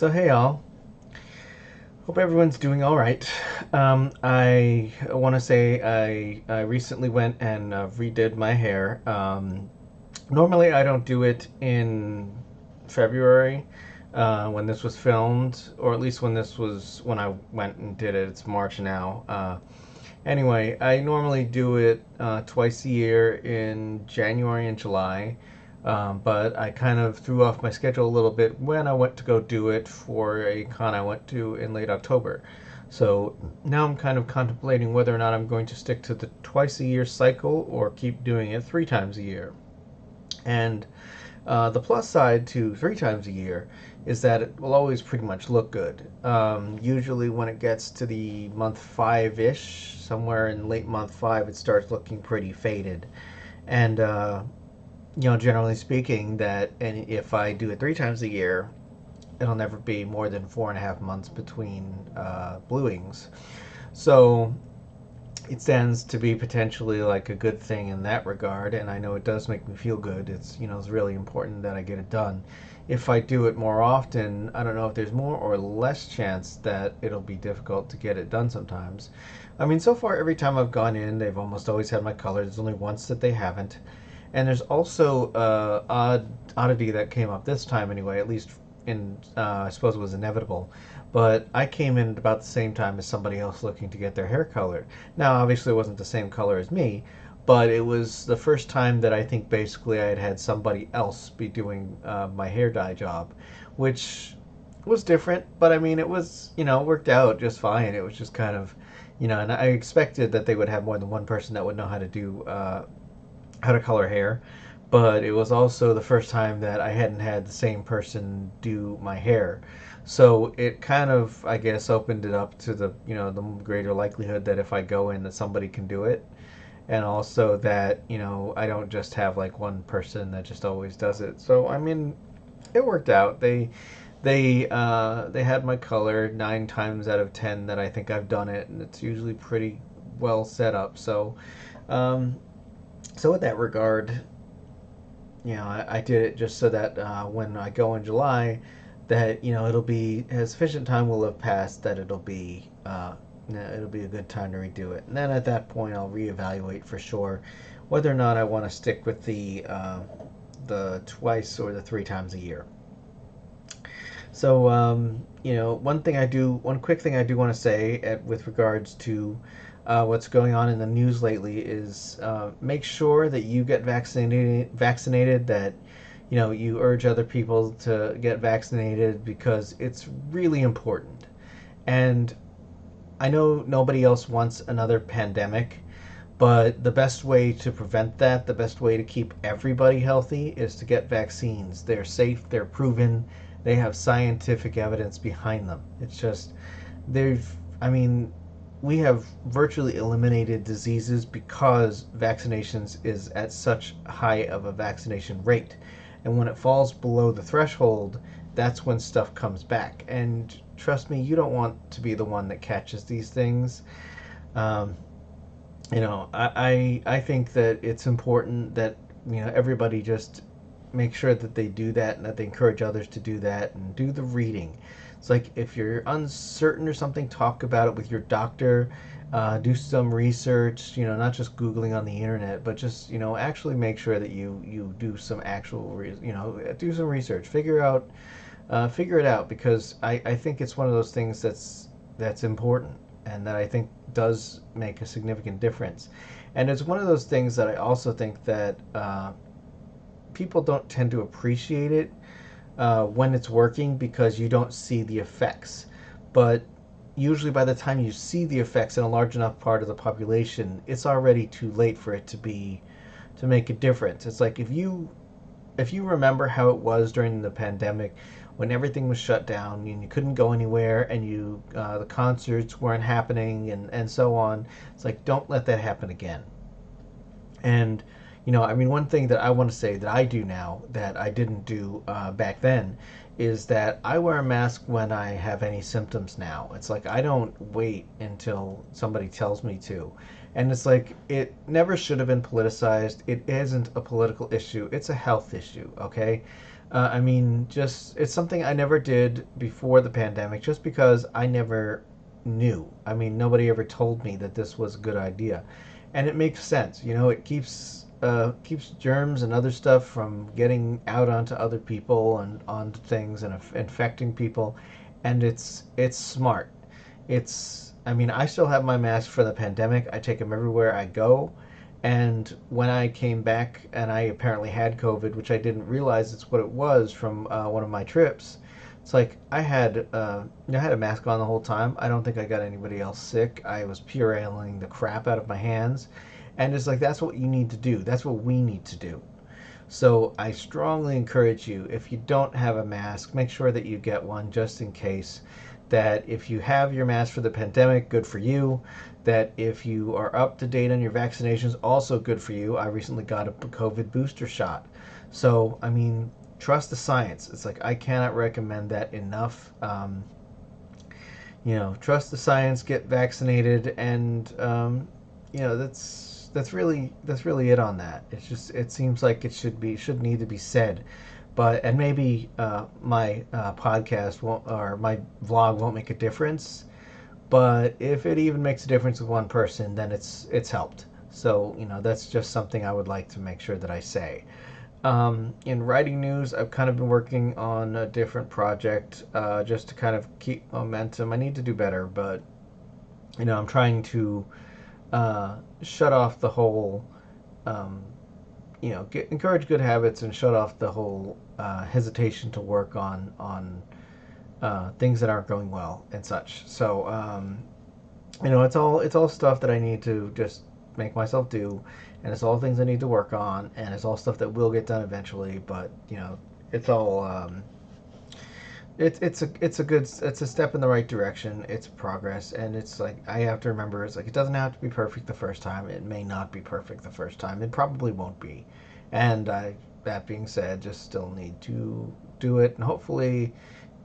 So hey all, hope everyone's doing all right. I want to say I recently went and redid my hair. Normally I don't do it in February when this was filmed, or at least when I went and did it. It's March now. Anyway, I normally do it twice a year in January and July, but I kind of threw off my schedule a little bit when I went to go do it for a con I went to in late October. So now I'm kind of contemplating whether or not I'm going to stick to the twice a year cycle or keep doing it 3 times a year. And the plus side to 3 times a year is that it will always pretty much look good. Usually, when it gets to the month five ish, somewhere in late month five, it starts looking pretty faded. And, generally speaking, and if I do it 3 times a year, it'll never be more than 4.5 months between bluings. So it stands to be potentially like a good thing in that regard, and I know it does make me feel good. It's really important that I get it done. If I do it more often, I don't know if there's more or less chance that it'll be difficult to get it done sometimes. I mean, so far every time I've gone in, they've almost always had my color. There's only once that they haven't. And there's also oddity that came up this time anyway, at least I suppose it was inevitable. But I came in at about the same time as somebody else looking to get their hair colored. Now, obviously, it wasn't the same color as me, but it was the first time that I think basically I had had somebody else be doing my hair dye job, which was different. But I mean, it was, worked out just fine. It was just kind of, and I expected that they would have more than one person that would know how to do how to color hair, but it was also the first time that I hadn't had the same person do my hair. So it kind of, I guess, opened it up to the greater likelihood that if I go in that somebody can do it. And also that, I don't just have like one person that just always does it. So I mean, it worked out. They had my color 9 times out of 10 that I think I've done it, and it's usually pretty well set up. Um, so in that regard, I did it just so that when I go in July, that it'll be sufficient time will have passed that it'll be a good time to redo it. And then at that point, I'll reevaluate for sure whether or not I want to stick with the twice or the 3 times a year. So one quick thing I do want to say with regards to what's going on in the news lately is make sure that you get vaccinated, that you urge other people to get vaccinated because it's really important. And I know nobody else wants another pandemic, but the best way to prevent that, the best way to keep everybody healthy is to get vaccines. They're safe, they're proven, they have scientific evidence behind them. It's just, I mean, we have virtually eliminated diseases because vaccinations is at such high of a vaccination rate. And when it falls below the threshold, that's when stuff comes back. And trust me, you don't want to be the one that catches these things. Um, I think that it's important that everybody just make sure that they do that and that they encourage others to do that and do the reading. It's like if you're uncertain or something, talk about it with your doctor. Do some research, not just Googling on the internet, but just, actually make sure that you do some do some research. Figure it out because I think it's one of those things that's important and that I think does make a significant difference. And it's one of those things that I also think that people don't tend to appreciate it when it's working because you don't see the effects. But usually by the time you see the effects in a large enough part of the population, it's already too late for it to make a difference. It's like if you remember how it was during the pandemic when everything was shut down and you couldn't go anywhere and the concerts weren't happening and so on. It's like, don't let that happen again. And I mean, one thing that I want to say that I do now that I didn't do back then is that I wear a mask when I have any symptoms now. It's like I don't wait until somebody tells me to. And it's like it never should have been politicized. It isn't a political issue. It's a health issue, okay? I mean, just it's something I never did before the pandemic, just because I never knew. I mean, nobody ever told me that this was a good idea, and it makes sense. You know, it keeps germs and other stuff from getting out onto other people and onto things and infecting people, and it's smart. It's I mean, I still have my mask for the pandemic. I take them everywhere I go. And when I came back and I apparently had COVID, which I didn't realize it's what it was from one of my trips, it's like I had a mask on the whole time. I don't think I got anybody else sick. I was pureeing the crap out of my hands, and it's like that's what you need to do. That's what we need to do. So I strongly encourage you, if you don't have a mask, make sure that you get one just in case. That if you have your mask for the pandemic, good for you. That if you are up to date on your vaccinations, also good for you. I recently got a COVID booster shot. So, I mean, trust the science. It's like I cannot recommend that enough. Trust the science, get vaccinated, and that's really it on that. It's just it seems like it should need to be said, but and maybe my podcast won't or my vlog won't make a difference, but if it even makes a difference with one person, then it's helped. So that's just something I would like to make sure that I say. In writing news, I've kind of been working on a different project just to kind of keep momentum. I need to do better, but I'm trying to shut off the whole, encourage good habits and shut off the whole hesitation to work on things that aren't going well and such. So, it's all stuff that I need to just make myself do, and it's all things I need to work on, and it's all stuff that will get done eventually. But it's all it's a step in the right direction. It's progress, and it's like I have to remember. It's like it doesn't have to be perfect the first time. It may not be perfect the first time. It probably won't be, and that being said, just still need to do it, and hopefully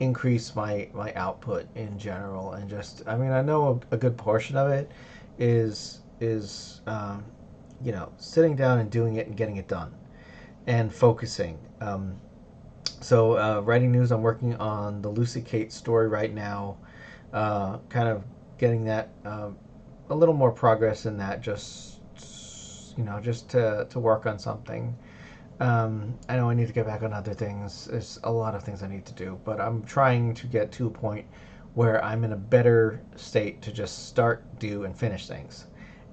increase my output in general. And just I mean I know a good portion of it is sitting down and doing it and getting it done and focusing. So writing news, I'm working on the Lucy Kate story right now, kind of getting that a little more progress in that, just to work on something. I know I need to get back on other things. There's a lot of things I need to do, but I'm trying to get to a point where I'm in a better state to just start, do, and finish things.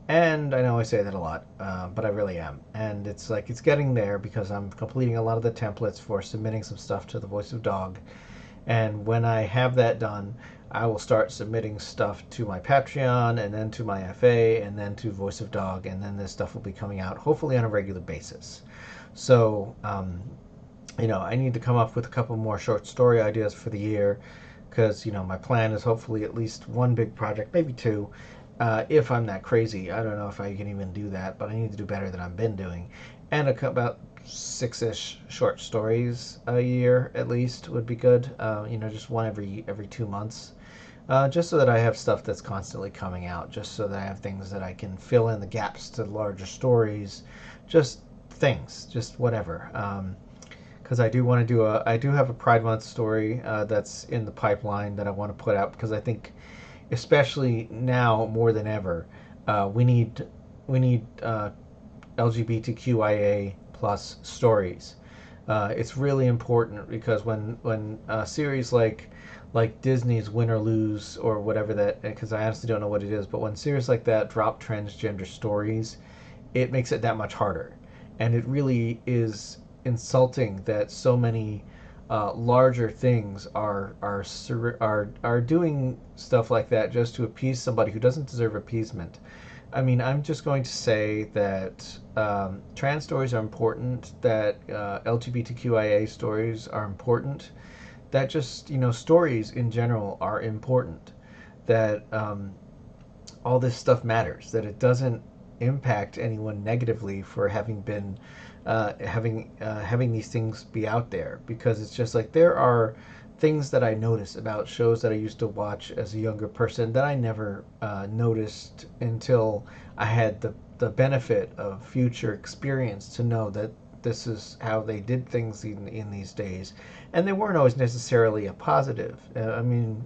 And I know I say that a lot, but I really am. And it's like it's getting there because I'm completing a lot of the templates for submitting some stuff to the Voice of Dog. And when I have that done, I will start submitting stuff to my Patreon and then to my FA and then to Voice of Dog. And then this stuff will be coming out hopefully on a regular basis. So, I need to come up with a couple more short story ideas for the year because, my plan is hopefully at least one big project, maybe two, if I'm that crazy. I don't know if I can even do that, but I need to do better than I've been doing. And about six-ish short stories a year at least would be good. Just one every 2 months. Just so that I have stuff that's constantly coming out, just so that I have things that I can fill in the gaps to larger stories, just things, just whatever. Because I do want to I do have a Pride Month story that's in the pipeline that I want to put out because I think, especially now more than ever, we need LGBTQIA plus stories. It's really important because when series like Disney's Win or Lose or whatever that, because I honestly don't know what it is, but when series like that drop transgender stories, it makes it that much harder, and it really is insulting that so many larger things are doing stuff like that just to appease somebody who doesn't deserve appeasement. I mean, I'm just going to say that trans stories are important, that LGBTQIA stories are important, that just, stories in general are important, that all this stuff matters, that it doesn't impact anyone negatively for having these things be out there, because it's just like there are things that I notice about shows that I used to watch as a younger person that I never noticed until I had the benefit of future experience to know that this is how they did things in these days, and they weren't always necessarily a positive. I mean,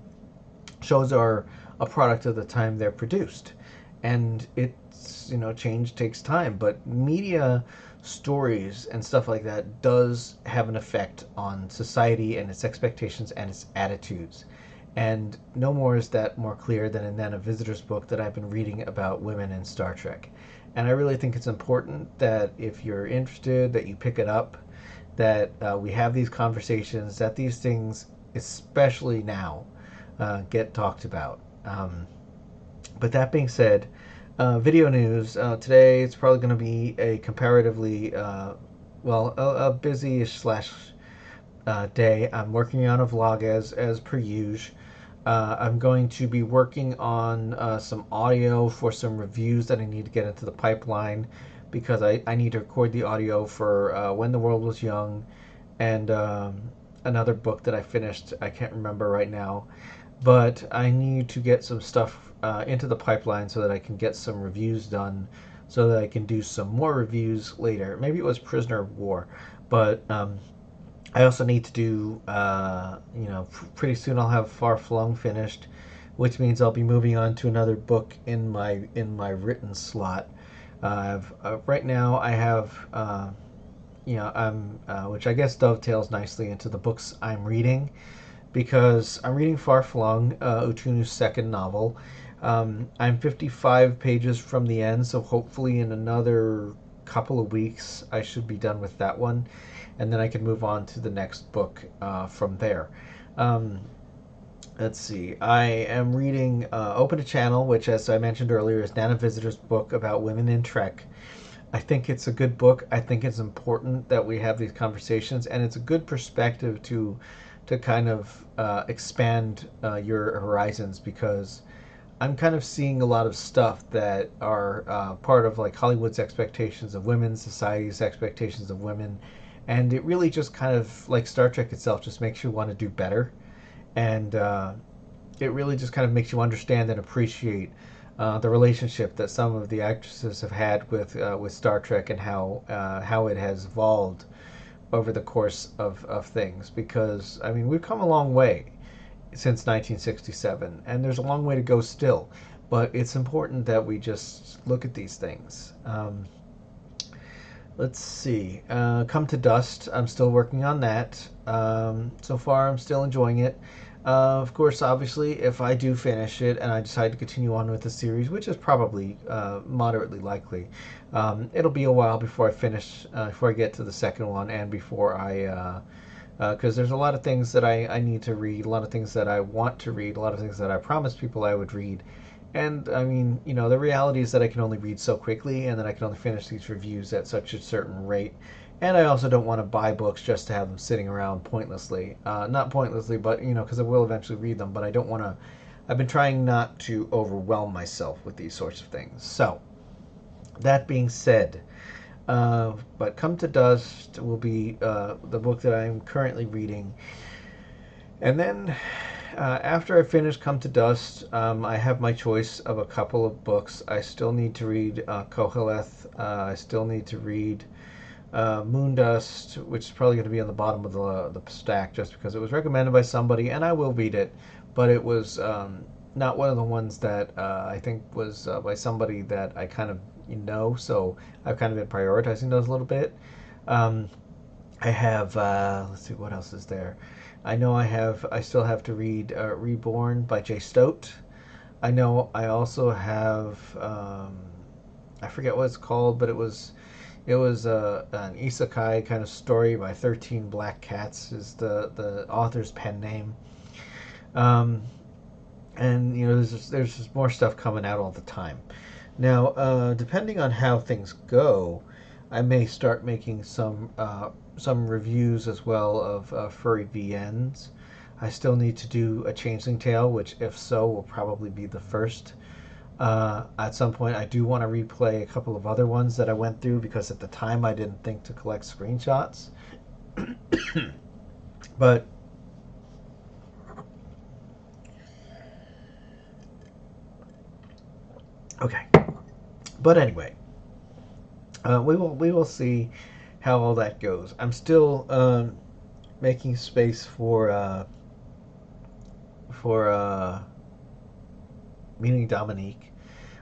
shows are a product of the time they're produced, and it's, change takes time, but media stories and stuff like that does have an effect on society and its expectations and its attitudes. And no more is that more clear than in a visitor's book that I've been reading about women in Star Trek. And I really think it's important that if you're interested, that you pick it up, that we have these conversations, that these things, especially now, get talked about. But that being said, video news. Today it's probably going to be a comparatively, a busy-ish slash day. I'm working on a vlog as per usual. I'm going to be working on some audio for some reviews that I need to get into the pipeline, because I need to record the audio for When the World Was Young, and another book that I finished. I can't remember right now. But I need to get some stuff into the pipeline so that I can get some reviews done, so that I can do some more reviews later. Maybe it was Prisoner of War, but I also need to do, pretty soon I'll have Flung finished, which means I'll be moving on to another book in my written slot. Right now I have, which I guess dovetails nicely into the books I'm reading, because I'm reading Far Flung, Utunu's second novel. I'm 55 pages from the end, so hopefully in another couple of weeks I should be done with that one, and then I can move on to the next book from there. Let's see. I am reading Open a Channel, which, as I mentioned earlier, is Nana Visitor's book about women in Trek. I think it's a good book. I think it's important that we have these conversations, and it's a good perspective to kind of expand your horizons, because I'm kind of seeing a lot of stuff that are part of like Hollywood's expectations of women, society's expectations of women, and it really just kind of, like Star Trek itself, just makes you want to do better, and it really just kind of makes you understand and appreciate the relationship that some of the actresses have had with Star Trek, and how it has evolved over the course of things. Because I mean, we've come a long way since 1967, and there's a long way to go still, but it's important that we just look at these things. Let's see. Come to Dust, I'm still working on that. So far I'm still enjoying it. Of course, obviously, if I do finish it and I decide to continue on with the series, which is probably moderately likely, it'll be a while before I finish, before I get to the second one, and before I, because there's a lot of things that I need to read, a lot of things that I want to read, a lot of things that I promised people I would read. And I mean, the reality is that I can only read so quickly, and that I can only finish these reviews at such a certain rate. And I also don't want to buy books just to have them sitting around pointlessly. Not pointlessly, but, because I will eventually read them. But I don't want to. I've been trying not to overwhelm myself with these sorts of things. So, that being said, but Come to Dust will be the book that I'm currently reading. And then, after I finish Come to Dust, I have my choice of a couple of books. I still need to read Koheleth. I still need to read Moondust, which is probably going to be on the bottom of the stack, just because it was recommended by somebody, and I will read it. But it was not one of the ones that I think was by somebody that I kind of so I've kind of been prioritizing those a little bit. I have, let's see, what else is there? I know I still have to read Reborn by Jay Stote. I know I also have, I forget what it's called, but it was an isekai kind of story by 13 Black Cats is the author's pen name. And there's just more stuff coming out all the time. Now, depending on how things go, I may start making some reviews as well of furry VNs. I still need to do a Changeling Tale, which, if so, will probably be the first. At some point, I do want to replay a couple of other ones that I went through, because at the time I didn't think to collect screenshots. But okay. But anyway, we will see how all that goes. I'm still making space for meeting Dominique,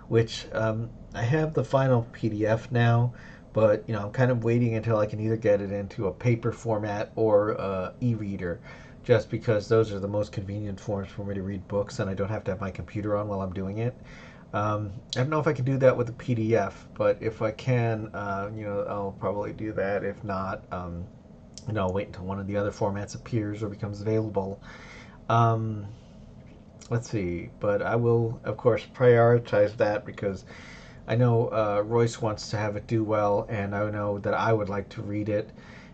which I have the final PDF now, but I'm kind of waiting until I can either get it into a paper format or e-reader, just because those are the most convenient forms for me to read books, and I don't have to have my computer on while I'm doing it. I don't know if I can do that with a PDF, but if I can, I'll probably do that. If not, I'll wait until one of the other formats appears or becomes available. Um, let's see, but I will, of course, prioritize that because I know Royce wants to have it do well, and I know that I would like to read it,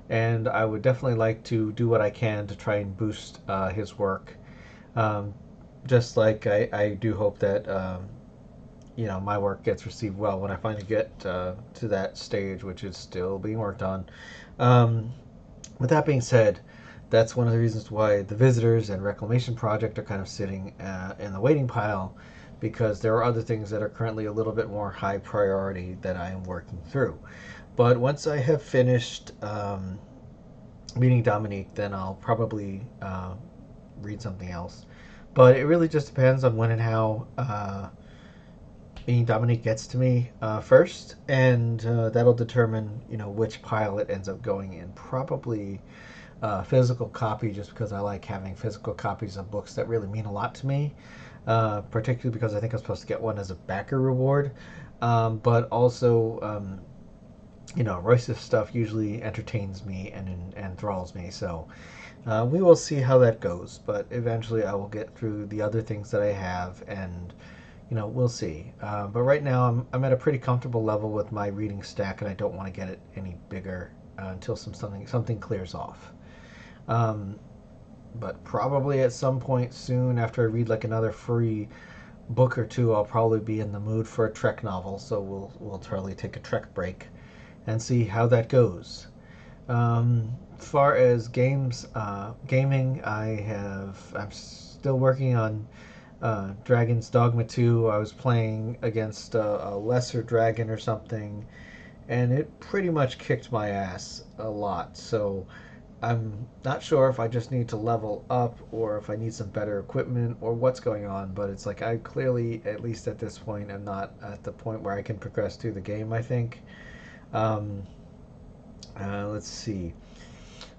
and I would definitely like to do what I can to try and boost his work. Um, just like I do hope that my work gets received well when I finally get to that stage, which is still being worked on. Um, with that being said, that's one of the reasons why the Visitors and Reclamation Project are kind of sitting in the waiting pile, because there are other things that are currently a little bit more high priority that I am working through. But once I have finished meeting Dominique, then I'll probably read something else. But it really just depends on when and how meeting Dominique gets to me first, and that'll determine which pile it ends up going in. Probably physical copy, just because I like having physical copies of books that really mean a lot to me. Particularly because I think I'm supposed to get one as a backer reward, but also Royce's stuff usually entertains me and enthralls me. So we will see how that goes. But eventually, I will get through the other things that I have, and we'll see. But right now, I'm at a pretty comfortable level with my reading stack, and I don't want to get it any bigger until something clears off. Um, but probably at some point soon, after I read like another free book or two, I'll probably be in the mood for a Trek novel. So we'll totally take a Trek break and see how that goes. As far as gaming, I'm still working on Dragon's Dogma 2. I was playing against a lesser dragon or something, and it pretty much kicked my ass a lot. So I'm not sure if I just need to level up or if I need some better equipment or what's going on, but it's like I clearly, at least at this point, am not at the point where I can progress through the game, I think. Um, let's see.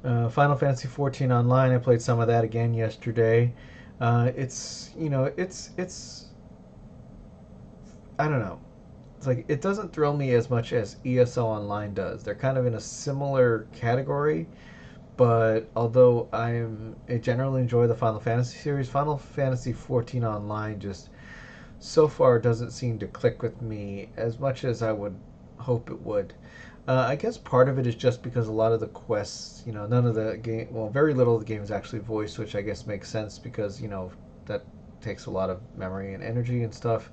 Final Fantasy XIV Online, I played some of that again yesterday. It's I don't know. It's like it doesn't thrill me as much as ESO Online does. They're kind of in a similar category, but although I generally enjoy the Final Fantasy series, Final Fantasy XIV Online just so far doesn't seem to click with me as much as I would hope it would. I guess part of it is just because a lot of the quests, none of the game, well, very little of the game is actually voiced, which I guess makes sense because that takes a lot of memory and energy and stuff.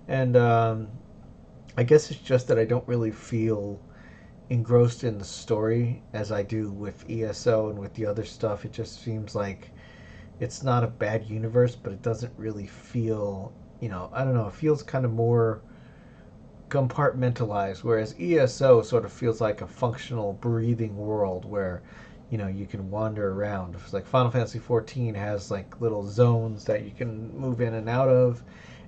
And I guess it's just that I don't really feel engrossed in the story as I do with ESO and with the other stuff. It just seems like it's not a bad universe, but it doesn't really feel, I don't know, it feels kind of more compartmentalized, whereas ESO sort of feels like a functional, breathing world where you can wander around. It's like Final Fantasy XIV has like little zones that you can move in and out of,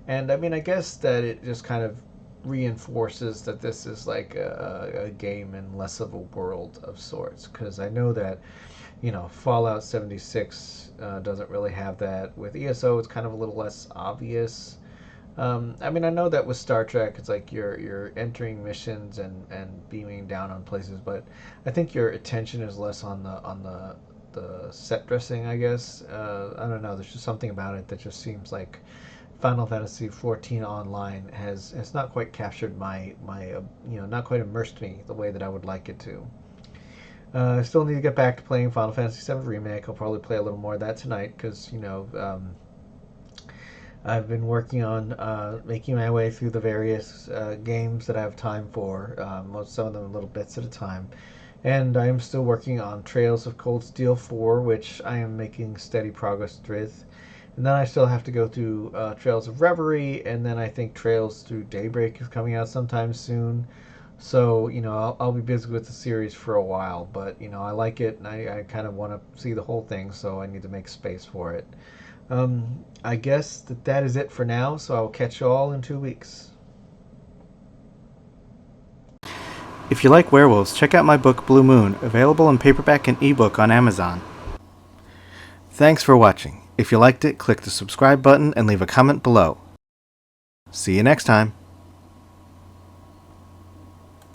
and I mean, I guess that it just kind of reinforces that this is like a game and less of a world of sorts. Because I know that Fallout 76 doesn't really have that. With ESO, it's kind of a little less obvious. I mean, I know that with Star Trek, it's like you're entering missions and beaming down on places, but I think your attention is less on the set dressing. I guess I don't know. There's just something about it that just seems like Final Fantasy XIV Online has not quite captured my not quite immersed me the way that I would like it to. I still need to get back to playing Final Fantasy VII Remake. I'll probably play a little more of that tonight because I've been working on making my way through the various games that I have time for, some of them little bits at a time. And I am still working on Trails of Cold Steel 4, which I am making steady progress with. And then I still have to go through Trails of Reverie, and then I think Trails Through Daybreak is coming out sometime soon. So, I'll be busy with the series for a while, but, I like it and I kind of want to see the whole thing, so I need to make space for it. I guess that is it for now, so I'll catch you all in 2 weeks. If you like werewolves, check out my book Blue Moon, available in paperback and ebook on Amazon. Thanks for watching. If you liked it, click the subscribe button and leave a comment below. See you next time.